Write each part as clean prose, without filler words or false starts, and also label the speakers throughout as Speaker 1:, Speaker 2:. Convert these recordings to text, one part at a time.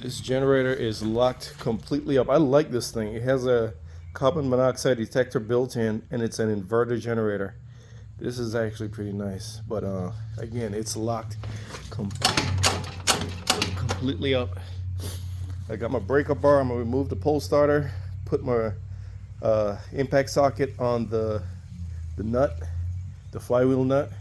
Speaker 1: This generator is locked completely up. I like this thing. It has a carbon monoxide detector built in, and it's an inverter generator. This is actually pretty nice, but again, it's locked completely up. I got my breaker bar. I'm gonna remove the pole starter, put my impact socket on the nut, the flywheel nut,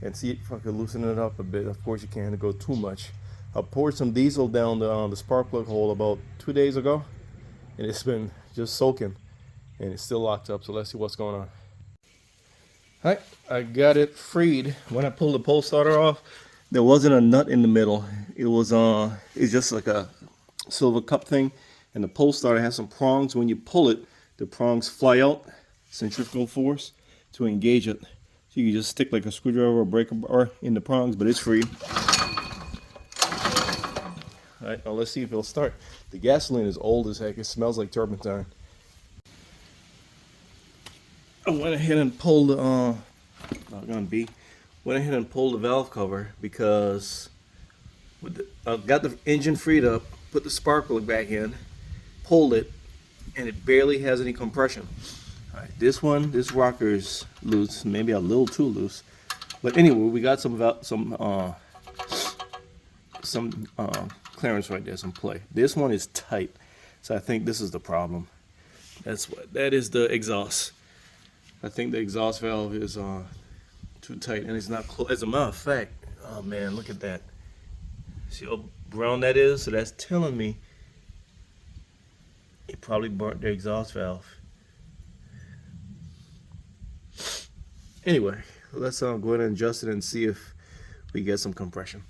Speaker 1: and see if I can loosen it up a bit. Of course, you can't go too much. I poured some diesel down the spark plug hole about 2 days ago, and it's been just soaking, and it's still locked up. So let's see what's going on. All right, I got it freed. When I pulled the pole starter off, there wasn't a nut in the middle. It was it's just like a silver cup thing, and the pole starter has some prongs. When you pull it, the prongs fly out, centrifugal force, to engage it. So you can just stick like a screwdriver or breaker bar in the prongs, but it's free. All right, now let's see if it'll start. The gasoline is old as heck. It smells like turpentine. I went ahead and pulled the went ahead and pulled the valve cover because I got the engine freed up, put the spark plug back in, pulled it, and it barely has any compression. All right, this rocker is loose, maybe a little too loose, but anyway, we got some clearance right there, some play. This one is tight, so I think this is the problem. That is the exhaust. I think the exhaust valve is too tight, and it's not close. As a matter of fact, oh man, look at that. See how brown that is? So that's telling me it probably burnt the exhaust valve. Anyway, let's go ahead and adjust it and see if we get some compression.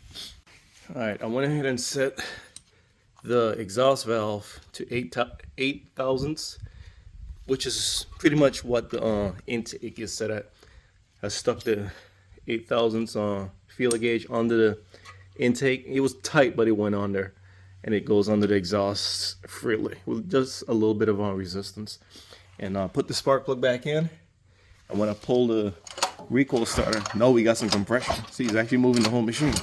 Speaker 1: All right, I went ahead and set the exhaust valve to 8 thousandths, which is pretty much what the intake is set at. I stuck the 8 thousandths feeler gauge under the intake. It was tight, but it went under, and it goes under the exhaust freely with just a little bit of resistance. And put the spark plug back in. And when I pull the recoil starter, no, we got some compression. See, it's actually moving the whole machine.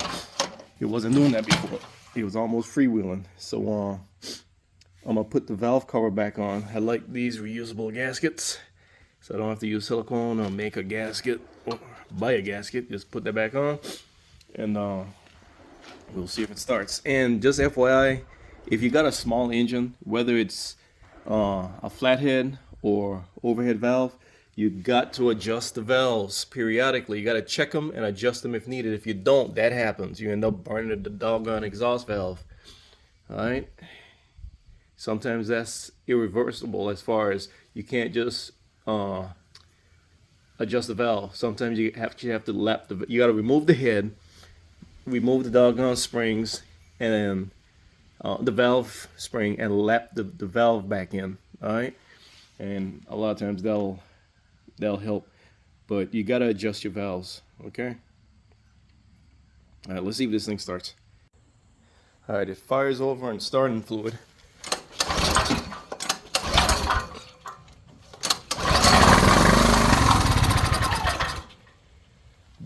Speaker 1: It wasn't doing that before. It was almost freewheeling. So I'm gonna put the valve cover back on. I like these reusable gaskets, so I don't have to use silicone or make a gasket or buy a gasket. Just put that back on, and we'll see if it starts. And just FYI, if you got a small engine, whether it's a flathead or overhead valve, you got to adjust the valves periodically. You got to check them and adjust them if needed. If you don't, that happens. You end up burning the doggone exhaust valve. All right. Sometimes that's irreversible, as far as you can't just adjust the valve. Sometimes you have to lap you got to remove the head, remove the doggone springs, and then the valve spring, and lap the valve back in. All right. And a lot of times that'll help, but you got to adjust your valves. Okay. All right, let's see if this thing starts. All right, it fires over in starting fluid.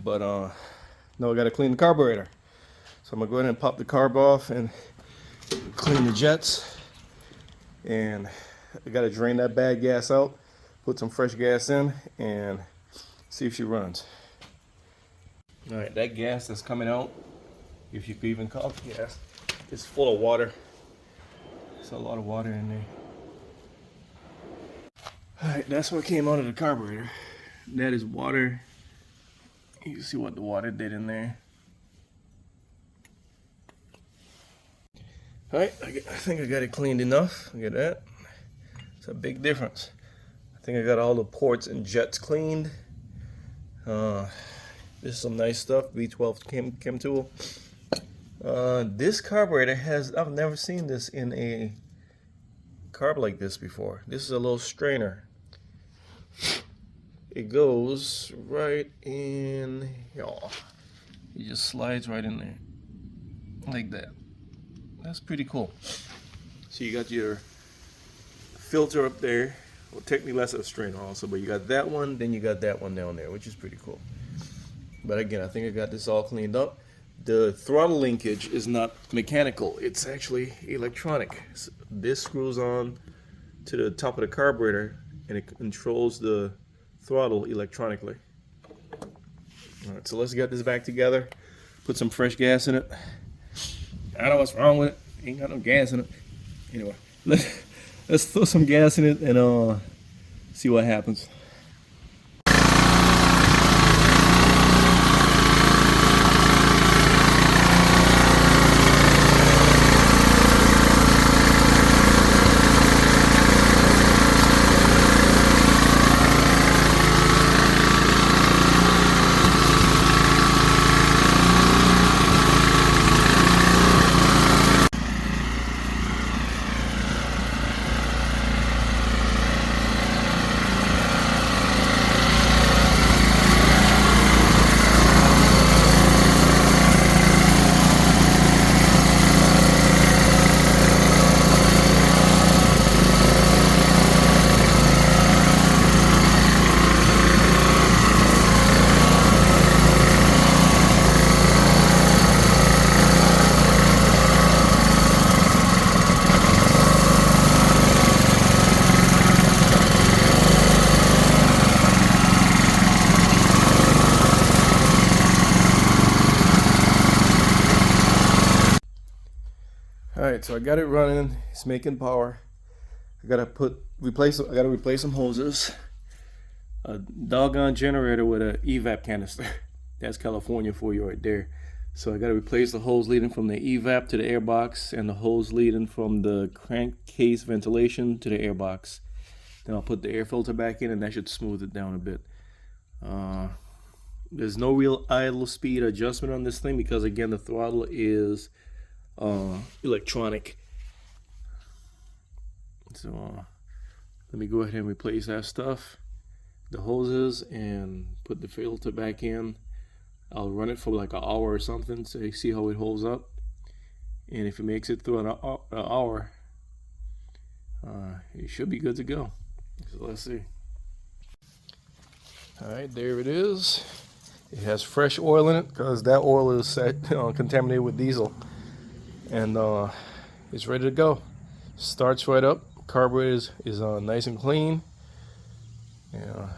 Speaker 1: But no, I got to clean the carburetor. So I'm gonna go ahead and pop the carb off and clean the jets. And I got to drain that bad gas out, put some fresh gas in, and see if she runs. All right, that gas that's coming out, if you could even call it gas, it's full of water. There's a lot of water in there. All right, that's what came out of the carburetor. That is water. You can see what the water did in there. All right, I think I got it cleaned enough. Look at that. It's a big difference. I think I got all the ports and jets cleaned. This is some nice stuff. V12 chem tool. This carburetor I've never seen this in a carb like this before. This is a little strainer. It goes right in here. It just slides right in there like that. That's pretty cool. So you got your filter up there. Well, technically that's a strainer also, but you got that one, then you got that one down there, which is pretty cool. But again, I think I got this all cleaned up. the throttle linkage is not mechanical, it's actually electronic. So this screws on to the top of the carburetor and it controls the throttle electronically. Alright, so let's get this back together, put some fresh gas in it. I don't know what's wrong with it, ain't got no gas in it. Anyway, let's throw some gas in it and see what happens. Alright, so I got it running, it's making power. I gotta replace some hoses. A doggone generator with a evap canister. That's California for you right there. So I gotta replace the hose leading from the evap to the airbox and the hose leading from the crankcase ventilation to the airbox. Then I'll put the air filter back in and that should smooth it down a bit. There's no real idle speed adjustment on this thing because again the throttle is electronic. So let me go ahead and replace that stuff, the hoses, and put the filter back in. I'll run it for like an hour or something so you see how it holds up, and if it makes it through an hour, it should be good to go. So let's see. Alright, there it is. It has fresh oil in it because that oil is contaminated with diesel. And it's ready to go. Starts right up. Carburetor is nice and clean. Yeah,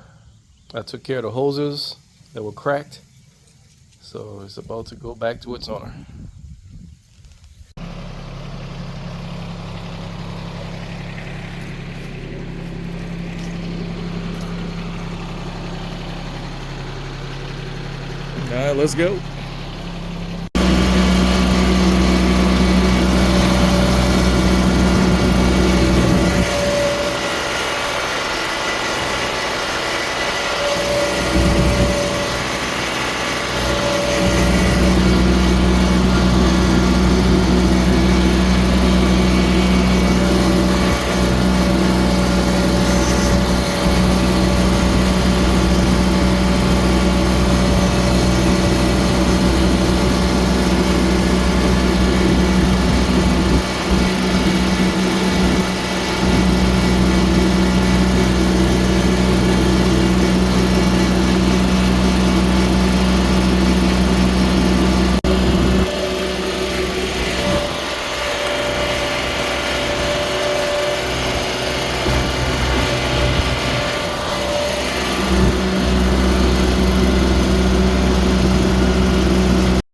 Speaker 1: I took care of the hoses that were cracked, so it's about to go back to its owner. All right, let's go.